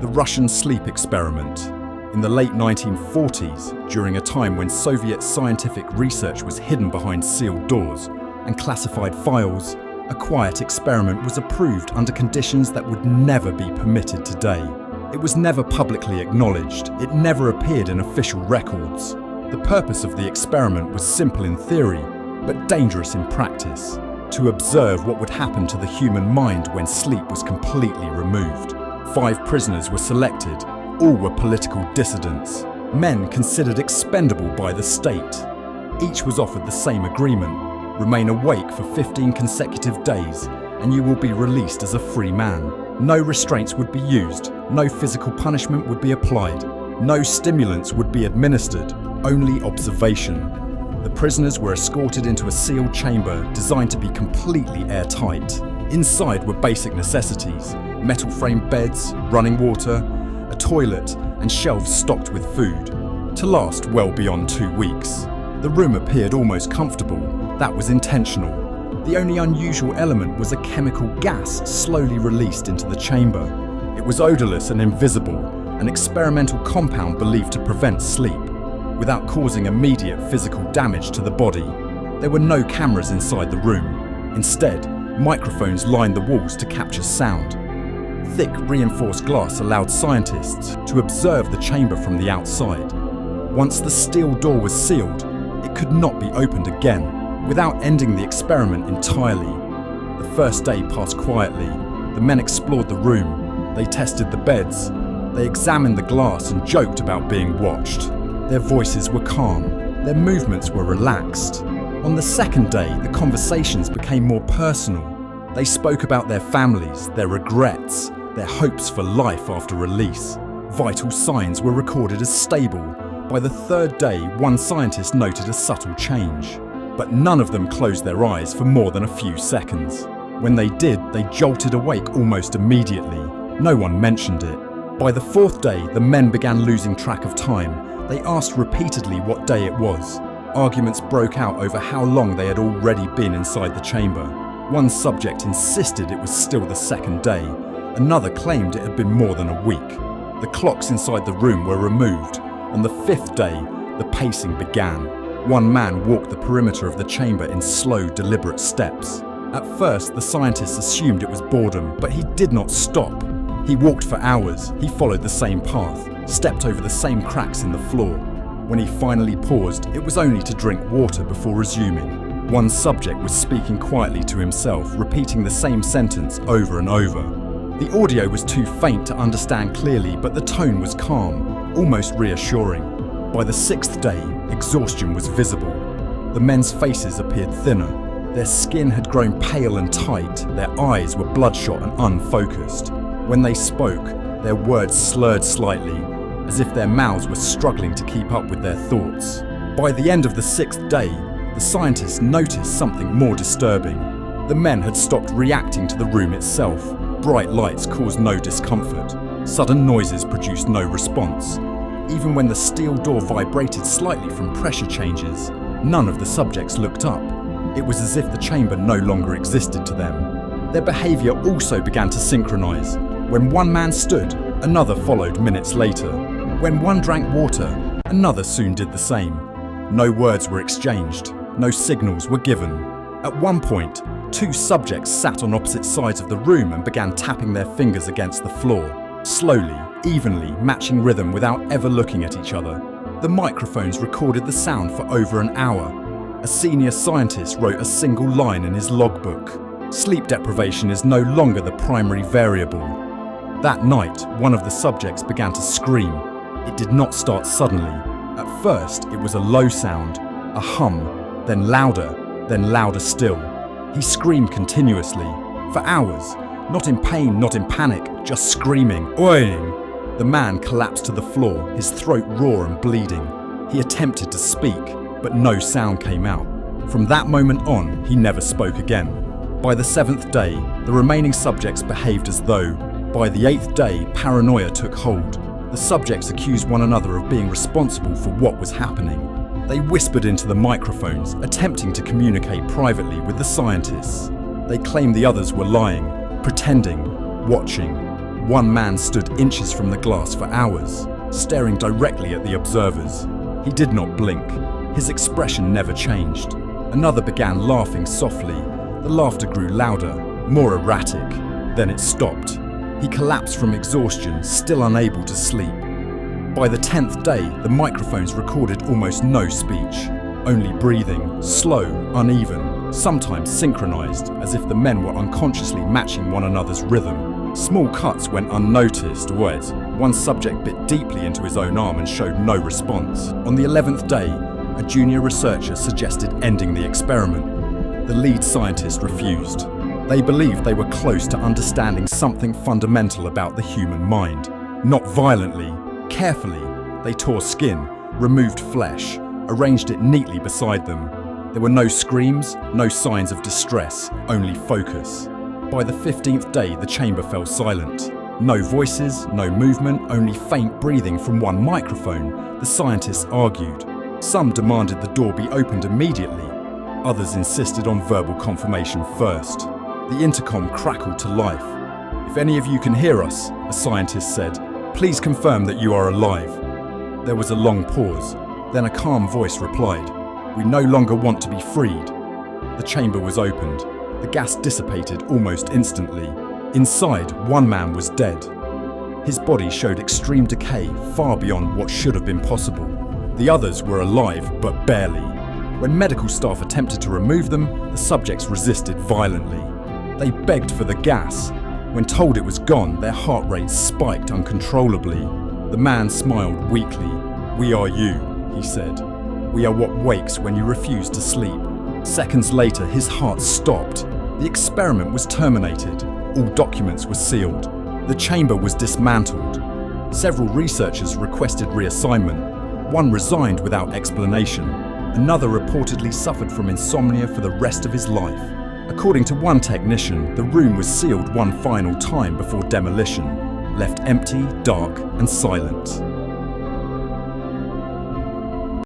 The Russian sleep experiment. In the late 1940s, during a time when Soviet scientific research was hidden behind sealed doors and classified files, a quiet experiment was approved under conditions that would never be permitted today. It was never publicly acknowledged. It never appeared in official records. The purpose of the experiment was simple in theory, but dangerous in practice: to observe what would happen to the human mind when sleep was completely removed. 5 prisoners were selected. All were political dissidents, men considered expendable by the state. Each was offered the same agreement: remain awake for 15 consecutive days and you will be released as a free man. No restraints would be used, no physical punishment would be applied, no stimulants would be administered, only observation. The prisoners were escorted into a sealed chamber designed to be completely airtight. Inside were basic necessities: metal framed beds, running water, a toilet, and shelves stocked with food, to last well beyond 2 weeks. The room appeared almost comfortable. That was intentional. The only unusual element was a chemical gas slowly released into the chamber. It was odorless and invisible, an experimental compound believed to prevent sleep, without causing immediate physical damage to the body. There were no cameras inside the room. Instead, microphones lined the walls to capture sound. Thick, reinforced glass allowed scientists to observe the chamber from the outside. Once the steel door was sealed, it could not be opened again, without ending the experiment entirely. The first day passed quietly. The men explored the room. They tested the beds. They examined the glass and joked about being watched. Their voices were calm. Their movements were relaxed. On the second day, the conversations became more personal. They spoke about their families, their regrets, their hopes for life after release. Vital signs were recorded as stable. By the third day, one scientist noted a subtle change. But none of them closed their eyes for more than a few seconds. When they did, they jolted awake almost immediately. No one mentioned it. By the 4th day, the men began losing track of time. They asked repeatedly what day it was. Arguments broke out over how long they had already been inside the chamber. One subject insisted it was still the 2nd day. Another claimed it had been more than a week. The clocks inside the room were removed. On the 5th day, the pacing began. One man walked the perimeter of the chamber in slow, deliberate steps. At first, the scientists assumed it was boredom, but he did not stop. He walked for hours. He followed the same path, stepped over the same cracks in the floor. When he finally paused, it was only to drink water before resuming. One subject was speaking quietly to himself, repeating the same sentence over and over. The audio was too faint to understand clearly, but the tone was calm, almost reassuring. By the 6th day, exhaustion was visible. The men's faces appeared thinner. Their skin had grown pale and tight. Their eyes were bloodshot and unfocused. When they spoke, their words slurred slightly, as if their mouths were struggling to keep up with their thoughts. By the end of the 6th day, the scientists noticed something more disturbing. The men had stopped reacting to the room itself. Bright lights caused no discomfort. Sudden noises produced no response. Even when the steel door vibrated slightly from pressure changes, none of the subjects looked up. It was as if the chamber no longer existed to them. Their behaviour also began to synchronize. When one man stood, another followed minutes later. When one drank water, another soon did the same. No words were exchanged. No signals were given. At one point, 2 subjects sat on opposite sides of the room and began tapping their fingers against the floor, slowly, evenly, matching rhythm without ever looking at each other. The microphones recorded the sound for over an hour. A senior scientist wrote a single line in his logbook: "Sleep deprivation is no longer the primary variable." That night, one of the subjects began to scream. It did not start suddenly. At first, it was a low sound, a hum, then louder still. He screamed continuously, for hours, not in pain, not in panic, just screaming, "Oing!" The man collapsed to the floor, his throat raw and bleeding. He attempted to speak, but no sound came out. From that moment on, he never spoke again. By the 7th day, the remaining subjects behaved as though. By the 8th day, paranoia took hold. The subjects accused one another of being responsible for what was happening. They whispered into the microphones, attempting to communicate privately with the scientists. They claimed the others were lying, pretending, watching. One man stood inches from the glass for hours, staring directly at the observers. He did not blink. His expression never changed. Another began laughing softly. The laughter grew louder, more erratic. Then it stopped. He collapsed from exhaustion, still unable to sleep. By the 10th day, the microphones recorded almost no speech, only breathing, slow, uneven, sometimes synchronized, as if the men were unconsciously matching one another's rhythm. Small cuts went unnoticed, whereas one subject bit deeply into his own arm and showed no response. On the 11th day, a junior researcher suggested ending the experiment. The lead scientist refused. They believed they were close to understanding something fundamental about the human mind. Not violently, carefully, they tore skin, removed flesh, arranged it neatly beside them. There were no screams, no signs of distress, only focus. By the 15th day, the chamber fell silent. No voices, no movement, only faint breathing from one microphone, the scientists argued. Some demanded the door be opened immediately. Others insisted on verbal confirmation first. The intercom crackled to life. "If any of you can hear us," a scientist said, "please confirm that you are alive." There was a long pause. Then a calm voice replied, "We no longer want to be freed." The chamber was opened. The gas dissipated almost instantly. Inside, one man was dead. His body showed extreme decay far beyond what should have been possible. The others were alive, but barely. When medical staff attempted to remove them, the subjects resisted violently. They begged for the gas. When told it was gone, their heart rates spiked uncontrollably. The man smiled weakly. "We are you," he said. "We are what wakes when you refuse to sleep." Seconds later, his heart stopped. The experiment was terminated. All documents were sealed. The chamber was dismantled. Several researchers requested reassignment. One resigned without explanation. Another reportedly suffered from insomnia for the rest of his life. According to one technician, the room was sealed one final time before demolition, left empty, dark, and silent.